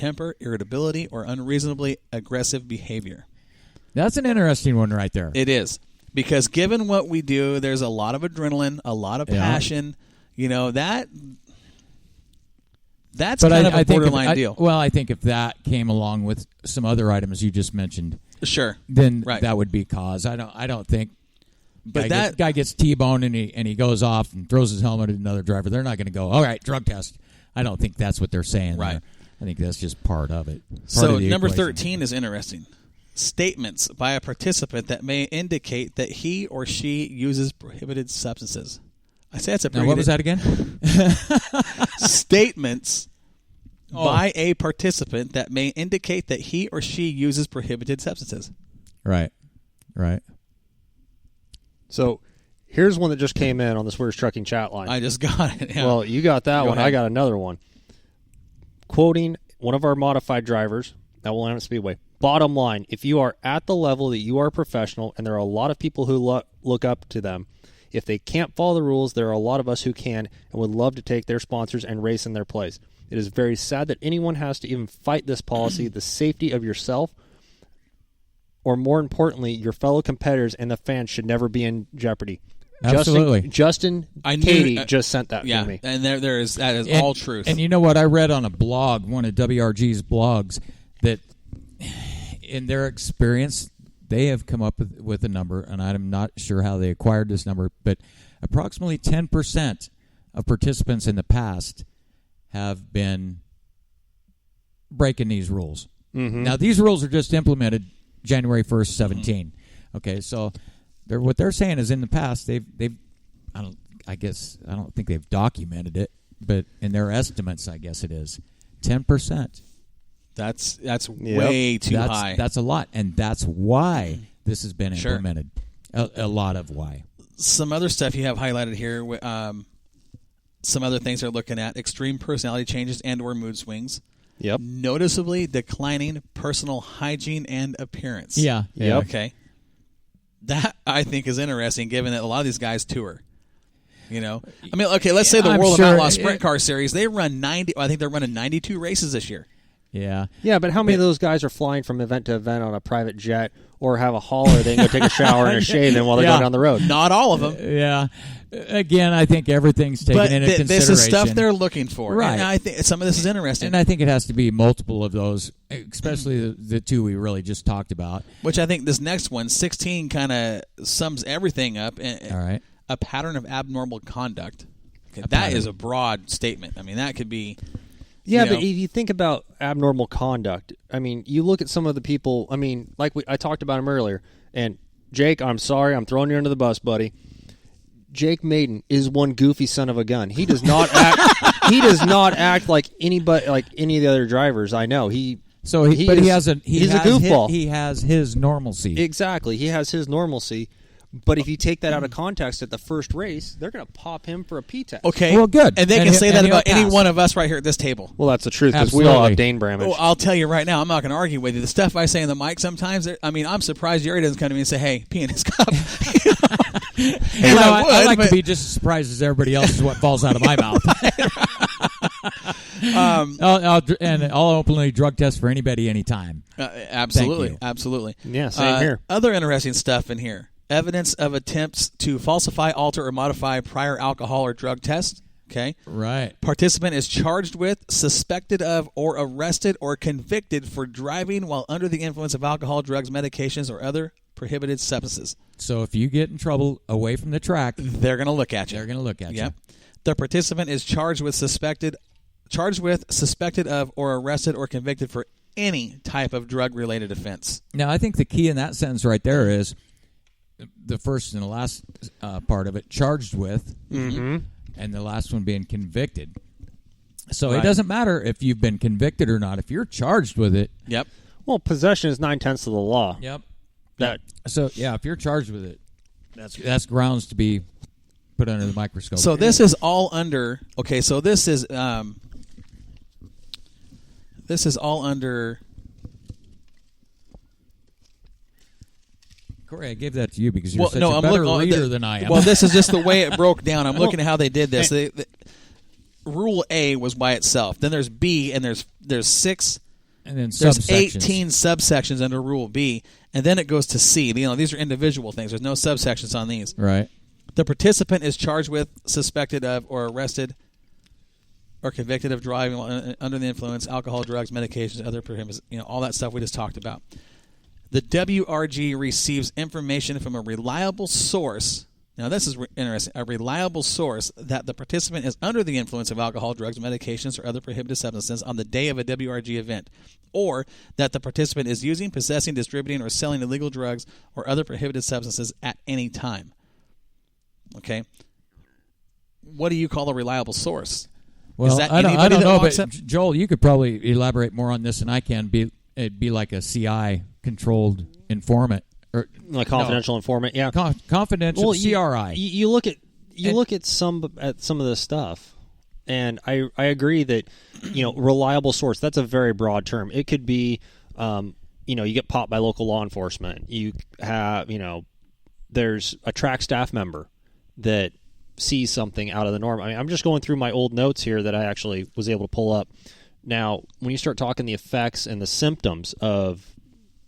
temper, irritability, or unreasonably aggressive behavior. That's an interesting one right there. It is. Because given what we do, there's a lot of adrenaline, a lot of passion. You know, that's kind of a borderline deal. Well, I think if that came along with some other items you just mentioned, sure, then that would be cause. I don't think. But guy gets T-boned and he goes off and throws his helmet at another driver. They're not going to go, all right, drug test. I don't think that's what they're saying. Right. There. I think that's just part of it. So number 13 is interesting. Statements by a participant that may indicate that he or she uses prohibited substances. I say that's a pretty what was that again? Statements by a participant that may indicate that he or she uses prohibited substances. Right. So here's one that just came in on the Swears Trucking chat line. I just got it. Yeah. Well, you got that one. Ahead. I got another one. Quoting one of our modified drivers at Wilamette Speedway. Bottom line, if you are at the level that you are a professional, and there are a lot of people who look up to them, if they can't follow the rules, there are a lot of us who can and would love to take their sponsors and race in their place. It is very sad that anyone has to even fight this policy. The safety of yourself, or more importantly, your fellow competitors and the fans should never be in jeopardy. Absolutely. Justin Katie just sent that to me. And that is all truth. And you know what? I read on a blog, one of WRG's blogs, that in their experience, they have come up with a number, and I'm not sure how they acquired this number, but approximately 10% of participants in the past have been breaking these rules. Mm-hmm. Now, these rules are just implemented January 1st, 17. Mm-hmm. Okay, so what they're saying is in the past, they've I don't think they've documented it, but in their estimates, I guess it is 10%. That's way too high. That's a lot, and that's why this has been implemented. A lot of why. Some other stuff you have highlighted here. Some other things they're looking at: extreme personality changes and/or mood swings. Yep. Noticeably declining personal hygiene and appearance. Yeah. Yep. Okay. That I think is interesting, given that a lot of these guys tour. You know, I mean, okay, let's say the World of Outlaw Sprint Car Series, they run 90. I think they're running 92 races this year. Yeah. Yeah, but how many of those guys are flying from event to event on a private jet, or have a hauler they can go take a shower and a shave in while they're going down the road? Not all of them. Yeah. Again, I think everything's taken into consideration. This is stuff they're looking for. Right. And I think some of this is interesting. And I think it has to be multiple of those, especially the two we really just talked about. Which I think this next one, 16, kind of sums everything up. All right. A pattern of abnormal conduct. Okay, that is a broad statement. I mean, that could be... Yeah, but if you think about abnormal conduct, I mean, you look at some of the people, I mean, like I talked about him earlier, and Jake, I'm sorry, I'm throwing you under the bus, buddy. Jake Maiden is one goofy son of a gun. He does not act. He does not act like anybody, like any of the other drivers I know. He's a goofball. He has his normalcy. Exactly, he has his normalcy. But if you take that out of context at the first race, they're going to pop him for a P-test. Okay. Well, good. And they can say that about any one of us right here at this table. Well, that's the truth, because we all have Dane Bramage. Well, I'll tell you right now, I'm not going to argue with you. The stuff I say in the mic sometimes, I'm surprised Jerry doesn't come to me and say, hey, pee in his cup. I like to be just as surprised as everybody else is what falls out of my mouth. I'll openly drug test for anybody anytime. Absolutely. Absolutely. Yeah, same here. Other interesting stuff in here. Evidence of attempts to falsify, alter, or modify prior alcohol or drug tests. Okay. Right. Participant is charged with, suspected of, or arrested or convicted for driving while under the influence of alcohol, drugs, medications, or other prohibited substances. So if you get in trouble away from the track, they're going to look at you. They're going to look at you. The participant is charged with, suspected of, or arrested or convicted for any type of drug-related offense. Now, I think the key in that sentence right there is the first and the last part of it, charged with, and the last one being convicted. So It doesn't matter if you've been convicted or not. If you're charged with it. Yep. Well, possession is 9/10 of the law. Yep. If you're charged with it, that's grounds to be put under the microscope. So this is all under. Okay, so this is all under. Corey, I gave that to you because you're such a better reader than I am. Well, this is just the way it broke down. I'm looking at how they did this. Rule A was by itself. Then there's B, and there's 6 And then there's subsections. 18 subsections under Rule B, and then it goes to C. These are individual things. There's no subsections on these. Right. The participant is charged with, suspected of, or arrested or convicted of driving while under the influence, alcohol, drugs, medications, other prohibitions, all that stuff we just talked about. The WRG receives information from a reliable source. Now, this is interesting. A reliable source that the participant is under the influence of alcohol, drugs, medications, or other prohibited substances on the day of a WRG event, or that the participant is using, possessing, distributing, or selling illegal drugs or other prohibited substances at any time. Okay? What do you call a reliable source? Well, is that I don't know, but up? Joel, you could probably elaborate more on this than I can. It'd be like a CI-controlled informant. Or, like confidential informant, yeah. Confidential CRI. You look at some of this stuff, and I agree that reliable source, that's a very broad term. It could be you get popped by local law enforcement. You have there's a track staff member that sees something out of the norm. I mean, I'm just going through my old notes here that I actually was able to pull up. Now, when you start talking the effects and the symptoms of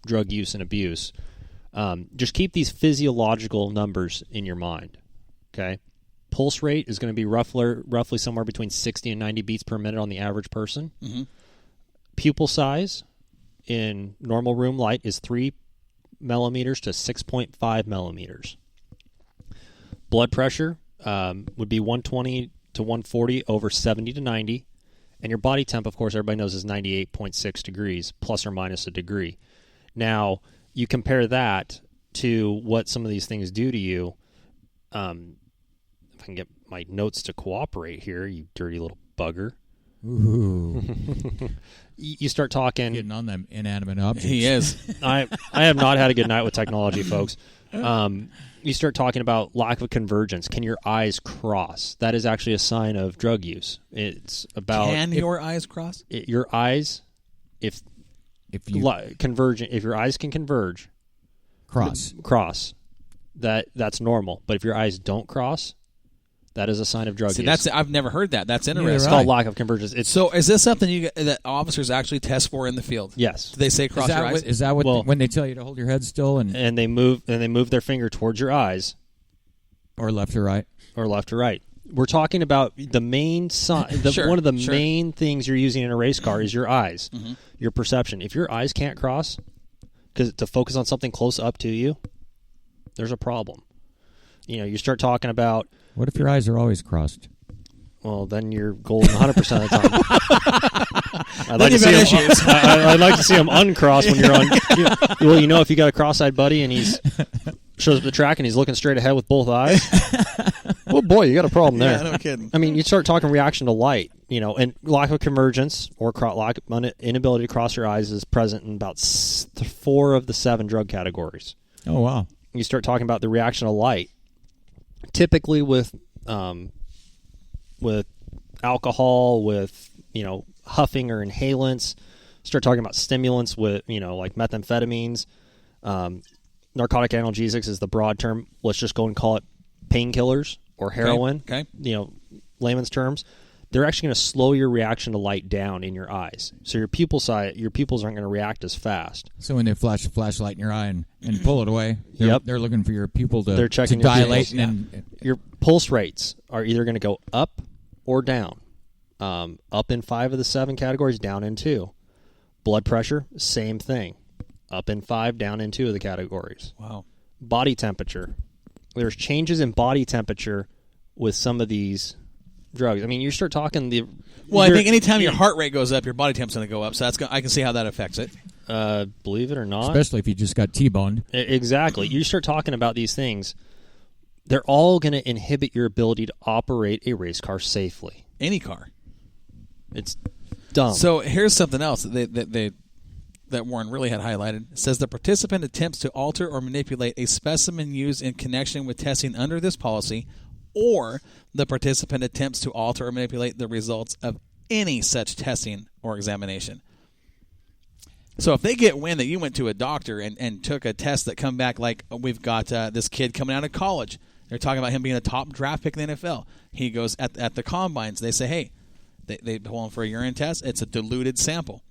drug use and abuse, just keep these physiological numbers in your mind, okay? Pulse rate is going to be roughly somewhere between 60 and 90 beats per minute on the average person. Mm-hmm. Pupil size in normal room light is 3 millimeters to 6.5 millimeters. Blood pressure would be 120 to 140 over 70 to 90. And your body temp, of course, everybody knows is 98.6 degrees, plus or minus a degree. Now, you compare that to what some of these things do to you. If I can get my notes to cooperate here, you dirty little bugger. Ooh. You start talking... Getting on them inanimate objects. He is. I have not had a good night with technology, folks. You start talking about lack of convergence. Can your eyes cross? That is actually a sign of drug use. It's about... Can your eyes cross? Your eyes, if your eyes can converge... Cross. That's normal. But if your eyes don't cross, that is a sign of drug use. I've never heard that. That's interesting. It's called lack of convergence. So is this something that officers actually test for in the field? Yes. Do they say cross your eyes? Is that what when they tell you to hold your head still and they move their finger towards your eyes, or left or right? Or left or right. We're talking about the main sign. One of the main things you're using in a race car is your eyes, your perception. If your eyes can't cross, because to focus on something close up to you, there's a problem. You start talking about... What if your eyes are always crossed? Well, then you're golden 100% of the time. I'd like to see them uncrossed when you're on... if you got a cross-eyed buddy and he's shows up the track and he's looking straight ahead with both eyes, well, boy, you got a problem there. Yeah, no kidding. I mean, you start talking reaction to light, and lack of convergence or inability to cross your eyes is present in about 4 of the 7 drug categories. Oh, wow. You start talking about the reaction to light. Typically with alcohol, with huffing or inhalants. Start talking about stimulants with like methamphetamines. Narcotic analgesics is the broad term. Let's just go and call it painkillers or heroin. Okay. Layman's terms. They're actually going to slow your reaction to light down in your eyes. So your pupils aren't going to react as fast. So when they flash a flashlight in your eye and pull it away, they're looking for your pupil to dilate. Your pulse rates are either going to go up or down. Up in 5 of the 7 categories, down in 2. Blood pressure, same thing. Up in 5, down in 2 of the categories. Wow. Body temperature. There's changes in body temperature with some of these drugs. I mean, you start talking I think anytime your heart rate goes up, your body temp's going to go up. So I can see how that affects it. Believe it or not, especially if you just got T-boned. Exactly. You start talking about these things, they're all going to inhibit your ability to operate a race car safely. Any car. It's dumb. So here's something else that Warren really had highlighted. It says the participant attempts to alter or manipulate a specimen used in connection with testing under this policy, or the participant attempts to alter or manipulate the results of any such testing or examination. So if they get wind that you went to a doctor and took a test that come back like we've got this kid coming out of college, they're talking about him being a top draft pick in the NFL. He goes at the combines. They say, hey, they pull him for a urine test. It's a diluted sample.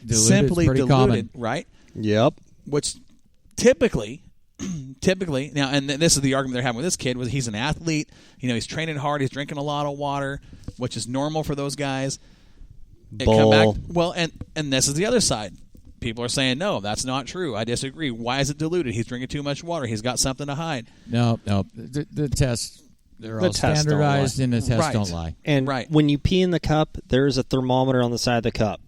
simply pretty diluted, common. right? Yep. Which typically now, and this is the argument they're having with this kid, was he's an athlete, he's training hard, he's drinking a lot of water, which is normal for those guys. Well, and this is the other side. People are saying, no, that's not true. I disagree. Why is it diluted? He's drinking too much water. He's got something to hide. No. The tests, they're all tests standardized, and the tests Right. don't lie. And when you pee in the cup, there is a thermometer on the side of the cup.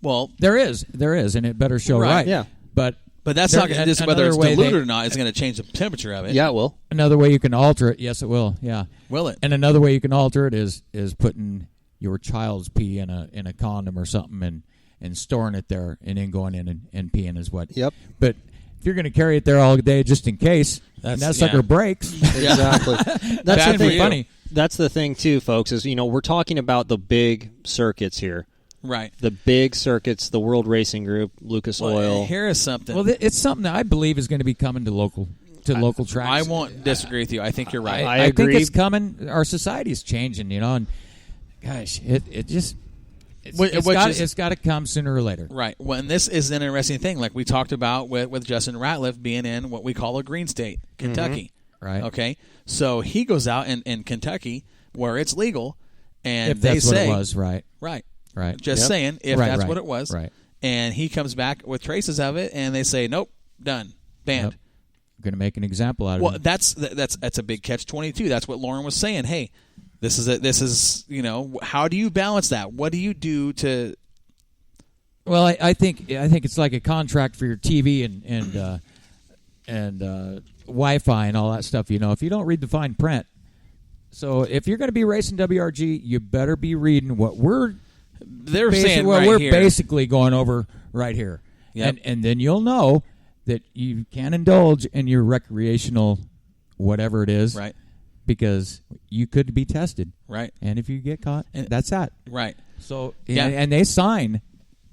Well, there is, and it better show right. Yeah. But that's not just whether it's diluted or not. It's going to change the temperature of it. Yeah, it will. Another way you can alter it, yes, it will. Yeah. Will it? And another way you can alter it is putting your child's pee in a condom or something and storing it there, and then going in and peeing is what. Yep. But if you're going to carry it there all day just in case, and that sucker breaks. Exactly. That's Bad the thing. for you. Funny. That's the thing too, folks. Is we're talking about the big circuits here. Right. The big circuits, the World Racing Group, Lucas Oil. Here is something. Well, it's something that I believe is going to be coming to local tracks. I won't disagree with you. I think you're right. I think agree. it's coming. Our society's changing, and gosh, it's got to come sooner or later. Right. Well, and this is an interesting thing, like we talked about with Justin Ratliff being in what we call a green state, Kentucky. Right. Okay. So he goes out in Kentucky where it's legal, and If that's they say, what it was, right. right. Just saying, if that's what it was, right. And he comes back with traces of it, and they say, nope, done, banned. Yep. Going to make an example out of Well, it. that's a big catch-22. That's what Lauren was saying. Hey, this is how do you balance that? What do you do to? Well, I think it's like a contract for your TV and Wi-Fi and all that stuff. If you don't read the fine print, so if you're going to be racing WRG, you better be reading what we're basically going over right here. Yep. And then you'll know that you can indulge in your recreational whatever it is, Right. because you could be tested, Right. and if you get caught, that's that. Right. So Yeah. and they sign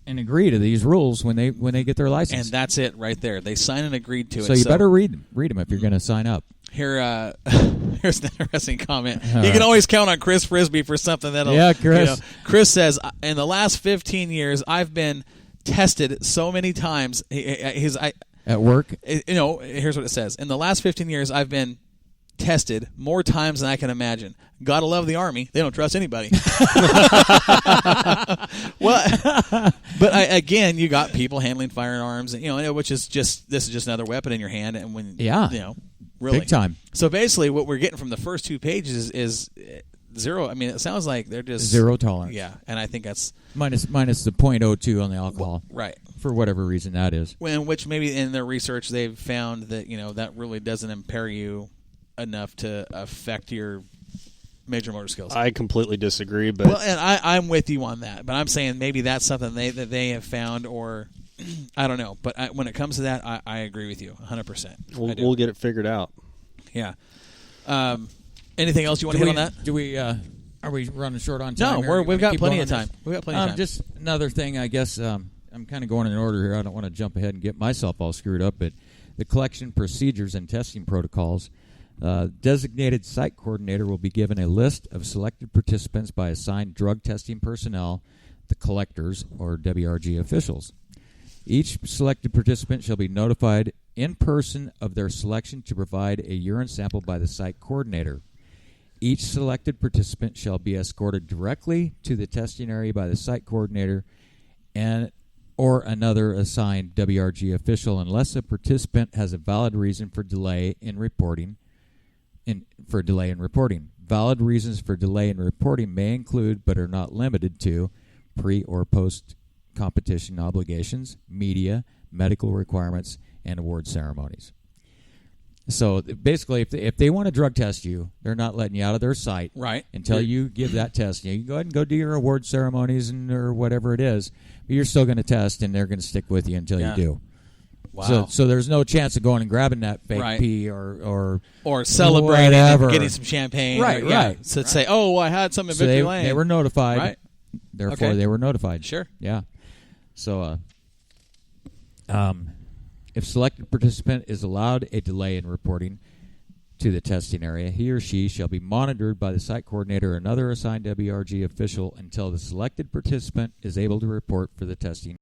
and agree to these rules when they get their license, And that's it right there. They signed and agreed to it. so you better read them if you're going to sign up. Here, here's an interesting comment. You can always count on Chris Frisbee for something that'll. Yeah, Chris. Chris says, in the last 15 years, I've been tested so many times. At work, Here's what it says. In the last 15 years, I've been tested more times than I can imagine. Gotta love the Army. They don't trust anybody. Well, but again, you got people handling firearms, and which is this is just another weapon in your hand, and when really big time. So basically, what we're getting from the first two pages is zero. I mean, it sounds like they're just zero tolerance. Yeah, and I think that's minus the 0.02 on the alcohol, right. For whatever reason that is. Which maybe in their research they've found that that really doesn't impair you enough to affect your major motor skills. I completely disagree, but and I'm with you on that. But I'm saying maybe that's something that they have found, or I don't know. But when it comes to that, I agree with you 100%. We'll get it figured out. Yeah. Anything else you want to hit on that? Do we? Are we running short on time? No, we've got plenty of time. We've got plenty of time. Just another thing, I guess. I'm kind of going in order here. I don't want to jump ahead and get myself all screwed up, but the collection procedures and testing protocols. Designated site coordinator will be given a list of selected participants by assigned drug testing personnel, the collectors, or WRG officials. Each selected participant shall be notified in person of their selection to provide a urine sample by the site coordinator. Each selected participant shall be escorted directly to the testing area by the site coordinator or another assigned WRG official unless a participant has a valid reason for delay in reporting. Valid reasons for delay in reporting may include, but are not limited to, pre- or post-competition obligations, media, medical requirements, and award ceremonies. So basically, if they want to drug test you, they're not letting you out of their sight until you give that test. You can go ahead and go do your award ceremonies or whatever it is, but you're still going to test, and they're going to stick with you until you do. Wow. So there's no chance of going and grabbing that fake pee or celebrating whatever. and getting some champagne. Right. So say, I had some in Victory Lane. They were notified. Right. Therefore, they were notified. Sure. Yeah. So, if selected participant is allowed a delay in reporting, to the testing area, he or she shall be monitored by the site coordinator or another assigned WRG official until the selected participant is able to report for the testing